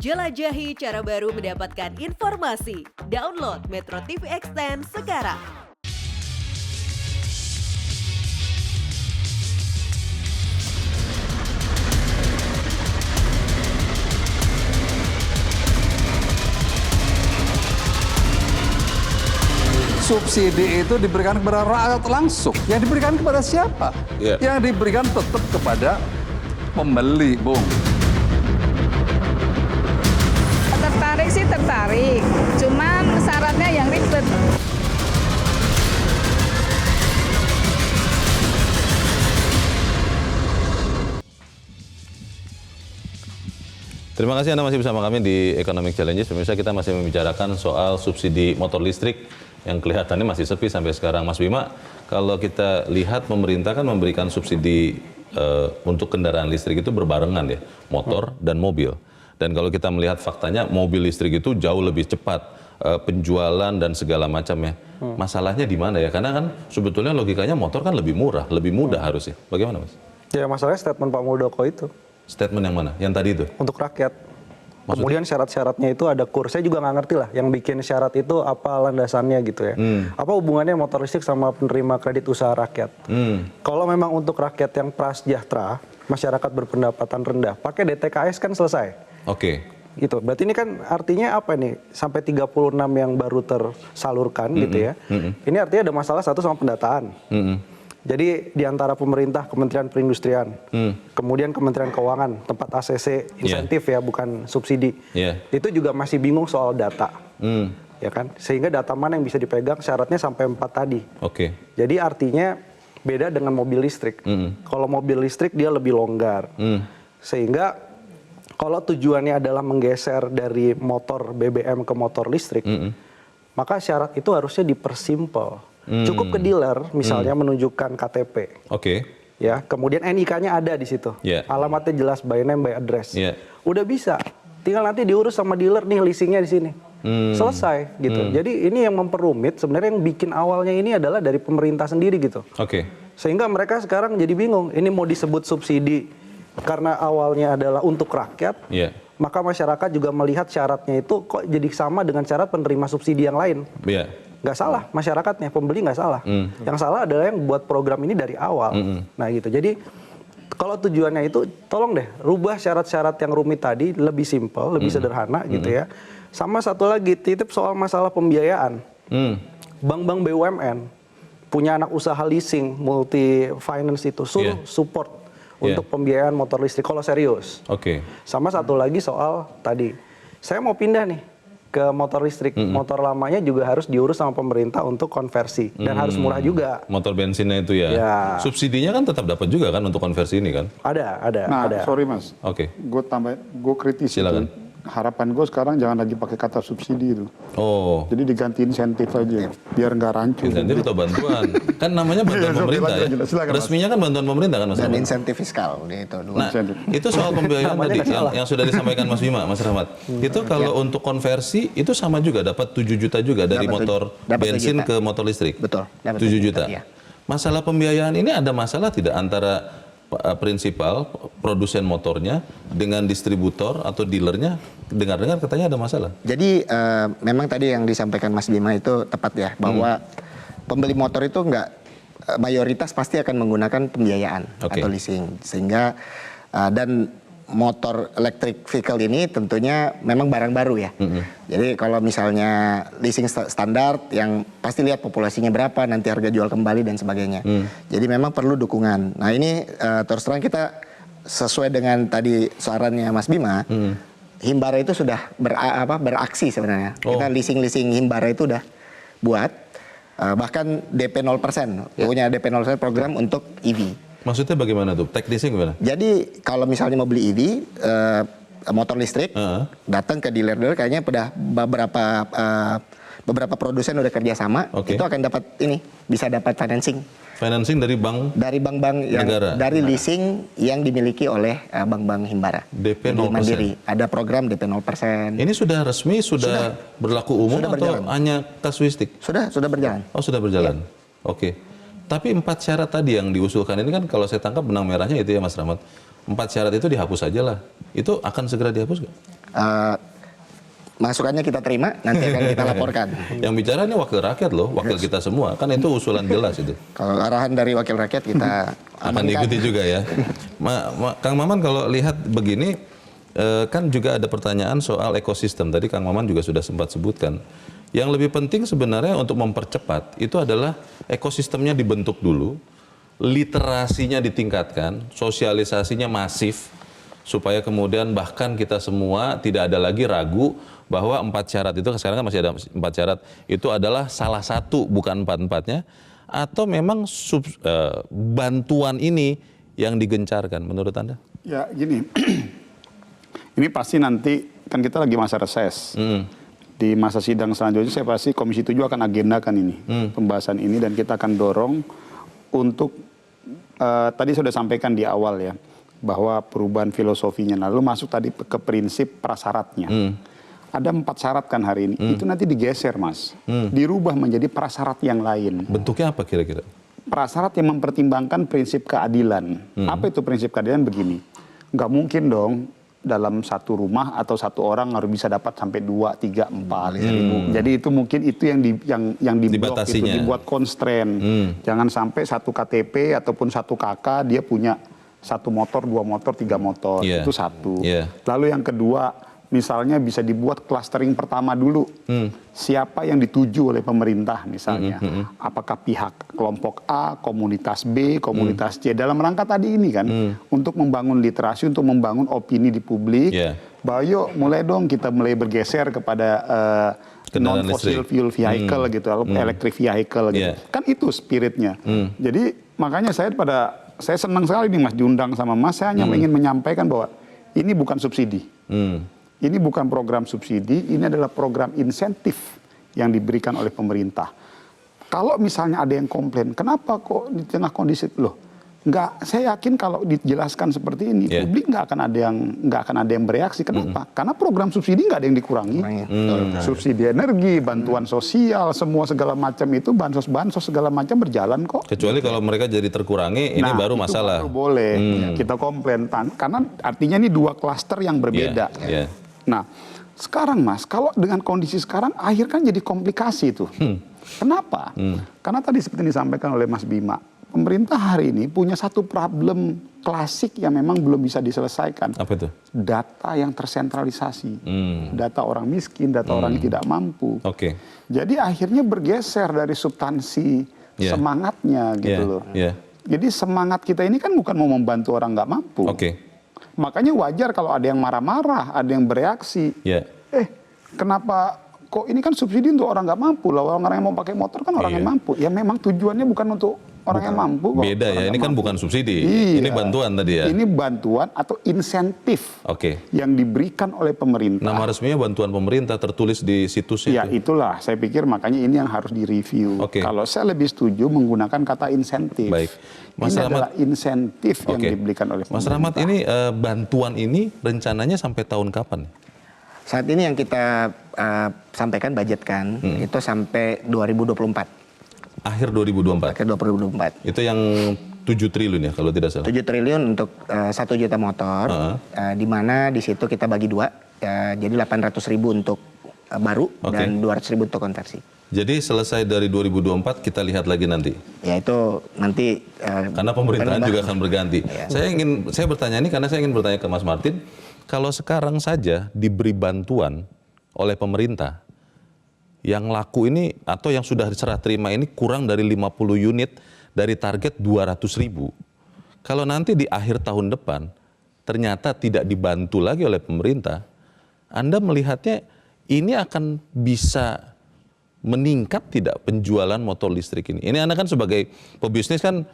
Jelajahi cara baru mendapatkan informasi. Download Metro TV Extend sekarang. Subsidi itu diberikan kepada rakyat langsung. Yang diberikan kepada siapa? Yang diberikan tetap kepada pembeli, Bung. Tertarik sih tertarik, cuman syaratnya yang ribet. Terima kasih Anda masih bersama kami di Economic Challenges. Pemirsa, kita masih membicarakan soal subsidi motor listrik yang kelihatannya masih sepi sampai sekarang. Mas Bima, kalau kita lihat pemerintah kan memberikan subsidi untuk kendaraan listrik itu berbarengan ya, motor dan mobil. Dan kalau kita melihat faktanya, mobil listrik itu jauh lebih cepat penjualan dan segala macamnya. Masalahnya di mana ya? Karena kan sebetulnya logikanya motor kan lebih murah, lebih mudah harusnya. Bagaimana, Mas? Ya, masalahnya statement Pak Muldoko itu. Statement yang mana? Yang tadi itu? Untuk rakyat. Maksudnya? Kemudian syarat-syaratnya itu ada kurs. Saya juga nggak ngerti lah yang bikin syarat itu apa landasannya gitu ya. Apa hubungannya motor listrik sama penerima kredit usaha rakyat? Kalau memang untuk rakyat yang prasejahtera, masyarakat berpendapatan rendah, pakai DTKS kan selesai. Oke. Gitu. Berarti ini kan artinya apa nih? Sampai 36 yang baru tersalurkan gitu ya. Ini artinya ada masalah satu sama pendataan. Jadi di antara pemerintah, Kementerian Perindustrian, kemudian Kementerian Keuangan, tempat ACC insentif ya, bukan subsidi. Itu juga masih bingung soal data. Ya kan? Sehingga data mana yang bisa dipegang, syaratnya sampai 4 tadi. Jadi artinya beda dengan mobil listrik. Kalau mobil listrik dia lebih longgar. Sehingga kalau tujuannya adalah menggeser dari motor BBM ke motor listrik, maka syarat itu harusnya dipersimpel. Cukup ke dealer, misalnya menunjukkan KTP. Ya, kemudian NIK-nya ada di situ. Alamatnya jelas, by name, by address. Udah bisa. Tinggal nanti diurus sama dealer nih leasingnya di sini. Selesai gitu. Jadi ini yang memperumit, sebenarnya yang bikin awalnya ini adalah dari pemerintah sendiri gitu. Sehingga mereka sekarang jadi bingung, ini mau disebut subsidi karena awalnya adalah untuk rakyat. Maka masyarakat juga melihat syaratnya itu kok jadi sama dengan syarat penerima subsidi yang lain. Nggak salah masyarakatnya, pembeli nggak salah. Yang salah adalah yang buat program ini dari awal. Nah gitu. Jadi kalau tujuannya itu, tolong deh rubah syarat-syarat yang rumit tadi lebih simpel, lebih sederhana gitu ya. Sama satu lagi, titip soal masalah pembiayaan. Bank-bank BUMN punya anak usaha leasing, multi finance itu suruh support untuk pembiayaan motor listrik kalau serius. Sama satu lagi soal tadi, saya mau pindah nih ke motor listrik, motor lamanya juga harus diurus sama pemerintah untuk konversi dan harus murah juga. Motor bensinnya itu ya. Subsidinya kan tetap dapat juga kan untuk konversi ini kan? Ada. Sorry Mas. Gue kritis. Silakan. Harapan gue sekarang jangan lagi pakai kata subsidi itu. Jadi diganti insentif aja, biar nggak rancu. Insentif atau bantuan? Kan namanya bantuan pemerintah ya. Resminya kan bantuan pemerintah kan Mas. Dan insentif fiskal itu. Nah, itu soal pembiayaan tadi yang sudah disampaikan Mas Bima, Mas Rahmat. Itu kalau untuk konversi itu sama juga dapat 7 juta juga dari motor bensin ke motor listrik. Betul. 7 juta. Masalah pembiayaan ini ada masalah tidak antara prinsipal produsen motornya dengan distributor atau dealernya? Dengar-dengar katanya ada masalah. Jadi memang tadi yang disampaikan Mas Bima itu tepat ya, bahwa pembeli motor itu mayoritas pasti akan menggunakan pembiayaan atau leasing, sehingga dan motor electric vehicle ini tentunya memang barang baru ya. Jadi kalau misalnya leasing standar yang pasti lihat populasinya berapa, nanti harga jual kembali dan sebagainya. Jadi memang perlu dukungan. Nah ini terus terang kita sesuai dengan tadi sarannya Mas Bima, Himbara itu sudah beraksi sebenarnya. Kita leasing Himbara itu udah buat, bahkan DP 0%, punya DP 0% program untuk EV. Maksudnya bagaimana tuh? Teknisnya gimana? Jadi kalau misalnya mau beli EV, motor listrik, datang ke dealer-dealer, kayaknya beberapa produsen udah kerjasama, itu akan dapat bisa dapat financing. Financing dari bank? Dari bank-bank yang negara. Dari leasing yang dimiliki oleh bank-bank Himbara. DP 0%? Mandiri. Ada program DP 0%. Ini sudah resmi, sudah berlaku umum sudah atau hanya kasuistik? Sudah berjalan. Oh sudah berjalan, Tapi 4 syarat tadi yang diusulkan ini kan kalau saya tangkap benang merahnya itu ya Mas Rahmat. 4 syarat itu dihapus aja lah. Itu akan segera dihapus nggak? Masukannya kita terima, nanti akan kita laporkan. Yang bicara ini wakil rakyat loh, wakil kita semua. Kan itu usulan jelas itu. Kalau arahan dari wakil rakyat kita akan diikuti juga ya. Kang Maman kalau lihat begini, kan juga ada pertanyaan soal ekosistem. Tadi Kang Maman juga sudah sempat sebutkan. Yang lebih penting sebenarnya untuk mempercepat itu adalah ekosistemnya dibentuk dulu, literasinya ditingkatkan, sosialisasinya masif, supaya kemudian bahkan kita semua tidak ada lagi ragu bahwa 4 syarat itu, sekarang kan masih ada 4 syarat, itu adalah salah satu, bukan 4-4-nya, atau memang bantuan ini yang digencarkan menurut Anda? Ya gini, ini pasti nanti, kan kita lagi masa reses. Di masa sidang selanjutnya saya pasti Komisi 7 akan agendakan ini, pembahasan ini, dan kita akan dorong untuk, tadi sudah sampaikan di awal ya, bahwa perubahan filosofinya, lalu masuk tadi ke prinsip prasyaratnya. Ada 4 syarat kan hari ini, itu nanti digeser Mas, dirubah menjadi prasyarat yang lain. Bentuknya apa kira-kira? Prasyarat yang mempertimbangkan prinsip keadilan. Apa itu prinsip keadilan? Begini, nggak mungkin dong dalam satu rumah atau satu orang harus bisa dapat sampai 2, 3, 4 ribu. Jadi itu mungkin itu yang diblok, itu dibuat constraint. Jangan sampai satu KTP ataupun satu KK dia punya 1 motor, 2 motor, 3 motor. Itu satu. Lalu yang kedua, misalnya bisa dibuat clustering pertama dulu. Siapa yang dituju oleh pemerintah misalnya. Apakah pihak kelompok A, komunitas B, komunitas C. Dalam rangka tadi ini kan, untuk membangun literasi, untuk membangun opini di publik. Bahwa yuk mulai dong kita mulai bergeser kepada non-fossil fuel vehicle gitu, electric vehicle gitu. Kan itu spiritnya. Jadi makanya saya senang sekali nih Mas diundang sama Mas, saya hanya ingin menyampaikan bahwa ini bukan subsidi. Ini bukan program subsidi, ini adalah program insentif yang diberikan oleh pemerintah. Kalau misalnya ada yang komplain, kenapa kok di tengah kondisi loh? Enggak, saya yakin kalau dijelaskan seperti ini, publik nggak akan ada yang bereaksi. Kenapa? Karena program subsidi nggak ada yang dikurangi. Subsidi energi, bantuan sosial, semua segala macam itu, bansos segala macam berjalan kok. Kecuali kalau mereka jadi terkurangi, ini baru masalah. Itu baru boleh kita komplain, karena artinya ini 2 klaster yang berbeda. Nah, sekarang Mas, kalau dengan kondisi sekarang, akhir kan jadi komplikasi itu. Kenapa? Karena tadi seperti disampaikan oleh Mas Bima, pemerintah hari ini punya satu problem klasik yang memang belum bisa diselesaikan. Apa itu? Data yang tersentralisasi. Data orang miskin, data orang yang tidak mampu. Jadi akhirnya bergeser dari substansi semangatnya gitu loh. Jadi semangat kita ini kan bukan mau membantu orang nggak mampu. Makanya wajar kalau ada yang marah-marah, ada yang bereaksi. Kenapa kok ini kan subsidi untuk orang nggak mampu? Lah orang yang mau pakai motor kan orang yang mampu. Ya memang tujuannya bukan untuk orang yang mampu kok. Beda ya, ini kan bukan subsidi. Ini bantuan tadi ya. Ini bantuan atau insentif yang diberikan oleh pemerintah. Nama resminya bantuan pemerintah tertulis di situsnya. Ya itulah, saya pikir makanya ini yang harus direview. Kalau saya lebih setuju menggunakan kata insentif. Baik. Mas ini Rahmat, adalah insentif yang diberikan oleh pemerintah. Mas Rahmat, ini bantuan ini rencananya sampai tahun kapan? Saat ini yang kita sampaikan budgetkan itu sampai 2024. Akhir 2024? Akhir 2024. Itu yang 7 triliun ya kalau tidak salah? 7 triliun untuk 1 juta motor, di mana di situ kita bagi 2, jadi 800.000 untuk baru dan 200.000 untuk konversi. Jadi selesai dari 2024 kita lihat lagi nanti? Ya itu nanti. Karena pemerintahan juga akan berganti. Saya bertanya ini karena saya ingin bertanya ke Mas Martin, kalau sekarang saja diberi bantuan oleh pemerintah, yang laku ini atau yang sudah diserah terima ini kurang dari 50 unit dari target 200.000. Kalau nanti di akhir tahun depan ternyata tidak dibantu lagi oleh pemerintah, Anda melihatnya ini akan bisa meningkat tidak penjualan motor listrik ini? Ini Anda kan sebagai pebisnis kan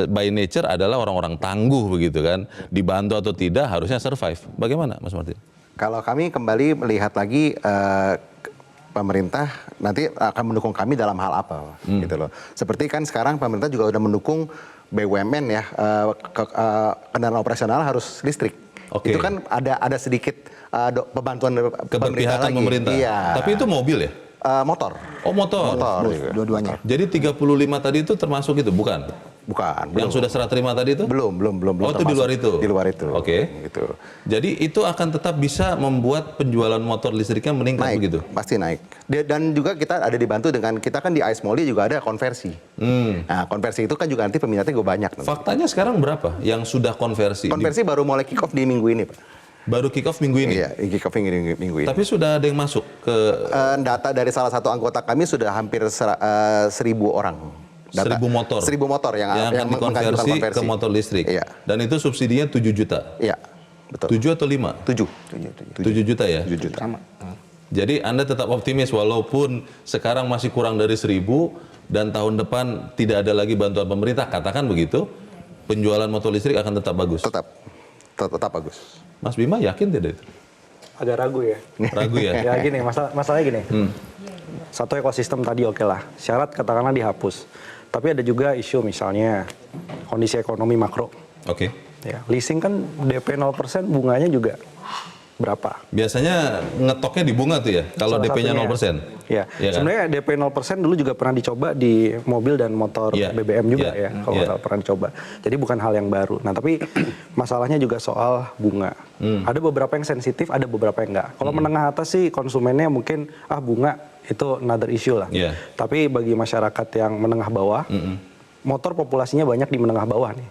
by nature adalah orang-orang tangguh begitu kan, dibantu atau tidak harusnya survive. Bagaimana Mas Martin? Kalau kami kembali melihat lagi pemerintah nanti akan mendukung kami dalam hal apa gitu loh. Seperti kan sekarang pemerintah juga udah mendukung BUMN ya, kendaraan operasional harus listrik. Itu kan ada sedikit pembantuan pemerintah lagi. Pemerintah. Iya. Tapi itu mobil ya? Motor. Oh motor. Dua-duanya. Jadi 35 tadi itu termasuk itu bukan? Bukan. Yang sudah serah terima tadi itu? Belum. Oh, itu di luar itu? Di luar itu. Oke. Gitu. Jadi itu akan tetap bisa membuat penjualan motor listriknya meningkat Naik, begitu? pasti naik. Dan juga kita ada dibantu dengan, kita kan di Ice Molly juga ada konversi. Nah, konversi itu kan juga nanti peminatnya gue banyak. Faktanya sekarang berapa yang sudah konversi? Konversi baru mulai kick off di minggu ini, Pak. Baru kick off minggu ini? Iya, kick off minggu ini. Tapi sudah ada yang masuk ke... Data dari salah satu anggota kami sudah hampir 1.000 orang. 1.000 motor? 1.000 motor yang akan dikonversi ke motor listrik? Iya. Dan itu subsidinya 7 juta? Iya, betul. 7 atau 5? 7 juta ya? 7 juta. Sama. Jadi Anda tetap optimis walaupun sekarang masih kurang dari 1.000 dan tahun depan tidak ada lagi bantuan pemerintah, katakan begitu, penjualan motor listrik akan tetap bagus? Tetap bagus. Mas Bima yakin tidak itu? Agak ragu ya. Ragu ya? Ya gini, masalahnya gini. Satu ekosistem tadi oke lah, syarat katakanlah dihapus. Tapi ada juga isu misalnya kondisi ekonomi makro. Oke. Ya, leasing kan DP 0% bunganya juga berapa? Biasanya ngetoknya di bunga tuh ya, kalau Salah DP-nya satunya. 0%? Ya, Iya kan? sebenarnya DP 0% dulu juga pernah dicoba di mobil dan motor Iya. BBM juga Iya. ya, kalau Iya. nggak salah pernah dicoba. Jadi bukan hal yang baru. Nah, tapi masalahnya juga soal bunga. Ada beberapa yang sensitif, ada beberapa yang enggak. Kalau menengah atas sih konsumennya mungkin bunga itu another issue lah. Iya. Tapi bagi masyarakat yang menengah bawah, motor populasinya banyak di menengah bawah nih.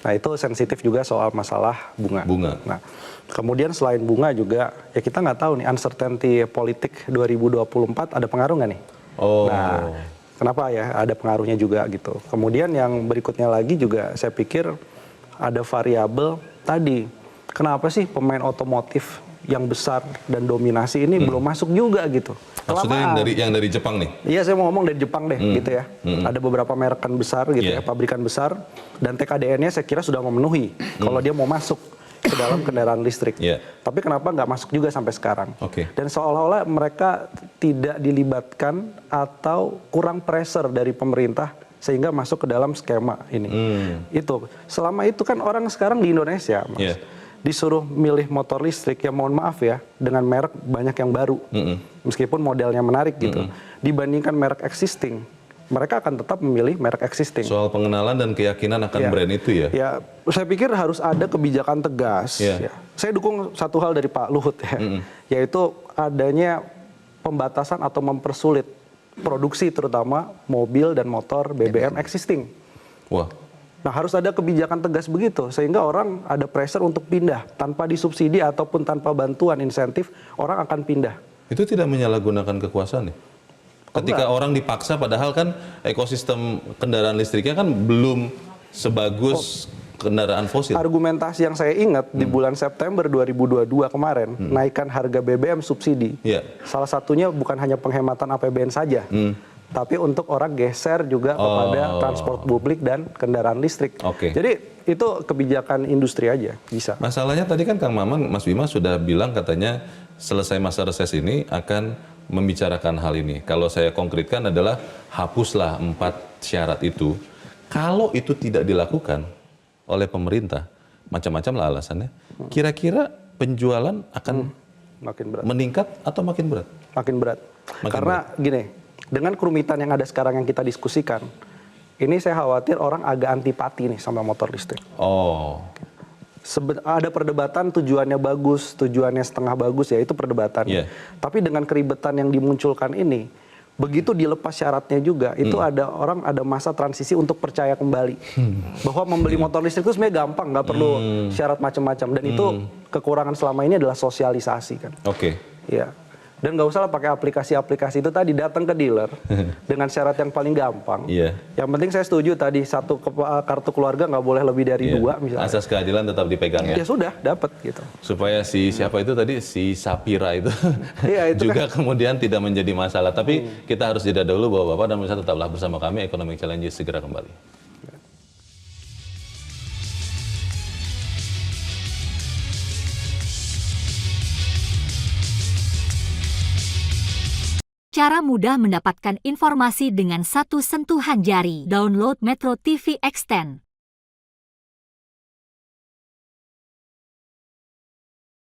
Nah, itu sensitif juga soal masalah bunga. Nah, kemudian selain bunga juga, ya kita nggak tahu nih, uncertainty politik 2024 ada pengaruh nggak nih? Oh. Nah, kenapa ya? Ada pengaruhnya juga gitu. Kemudian yang berikutnya lagi juga saya pikir ada variabel tadi. Kenapa sih pemain otomotif yang besar dan dominasi ini belum masuk juga gitu? Maksudnya yang dari Jepang nih? Iya, saya mau ngomong dari Jepang deh, gitu ya. Ada beberapa merekan besar gitu ya, pabrikan besar, dan TKDN-nya saya kira sudah memenuhi kalau dia mau masuk ke dalam kendaraan listrik. Tapi kenapa nggak masuk juga sampai sekarang? Dan seolah-olah mereka tidak dilibatkan atau kurang pressure dari pemerintah sehingga masuk ke dalam skema ini. Itu selama itu kan orang sekarang di Indonesia, Mas, disuruh milih motor listrik, ya mohon maaf ya, dengan merek banyak yang baru, meskipun modelnya menarik gitu, dibandingkan merek existing, mereka akan tetap memilih merek existing. Soal pengenalan dan keyakinan akan brand itu ya? Ya, saya pikir harus ada kebijakan tegas. Ya. Saya dukung satu hal dari Pak Luhut ya, yaitu adanya pembatasan atau mempersulit produksi terutama mobil dan motor BBM existing. Wah. Nah, harus ada kebijakan tegas begitu sehingga orang ada pressure untuk pindah tanpa disubsidi ataupun tanpa bantuan insentif, orang akan pindah. Itu tidak menyalahgunakan kekuasaan nih? Ketika orang dipaksa padahal kan ekosistem kendaraan listriknya kan belum sebagus kendaraan fosil. Argumentasi yang saya ingat di bulan September 2022 kemarin, naikkan harga BBM subsidi. Salah satunya bukan hanya penghematan APBN saja. Tapi untuk orang geser juga kepada transport publik dan kendaraan listrik. Jadi itu kebijakan industri aja, bisa. Masalahnya tadi kan Kang Maman, Mas Bima sudah bilang katanya selesai masa reses ini akan membicarakan hal ini. Kalau saya konkretkan adalah hapuslah 4 syarat itu. Kalau itu tidak dilakukan oleh pemerintah, macam-macam lah alasannya, kira-kira penjualan akan makin berat, meningkat atau makin berat? Makin berat. Karena gini, dengan kerumitan yang ada sekarang yang kita diskusikan, ini saya khawatir orang agak antipati nih sama motor listrik. Ada perdebatan tujuannya bagus, tujuannya setengah bagus, ya itu perdebatan. Tapi dengan keribetan yang dimunculkan ini, begitu dilepas syaratnya juga, itu ada masa transisi untuk percaya kembali bahwa membeli motor listrik itu sebenarnya gampang, nggak perlu syarat macam-macam. Dan itu kekurangan selama ini adalah sosialisasi kan. Ya. Dan nggak usah lah pakai aplikasi-aplikasi itu tadi, datang ke dealer dengan syarat yang paling gampang. Yang penting saya setuju tadi, satu kartu keluarga nggak boleh lebih dari 2 misalnya. Asas keadilan tetap dipegang ya? Ya sudah, dapat gitu. Supaya siapa itu tadi, si Sapira itu, itu juga kan kemudian tidak menjadi masalah. Tapi kita harus jeda dulu bahwa Bapak dan Pemirsa tetaplah bersama kami, Economic Challenges segera kembali. Cara mudah mendapatkan informasi dengan satu sentuhan jari. Download Metro TV Extend.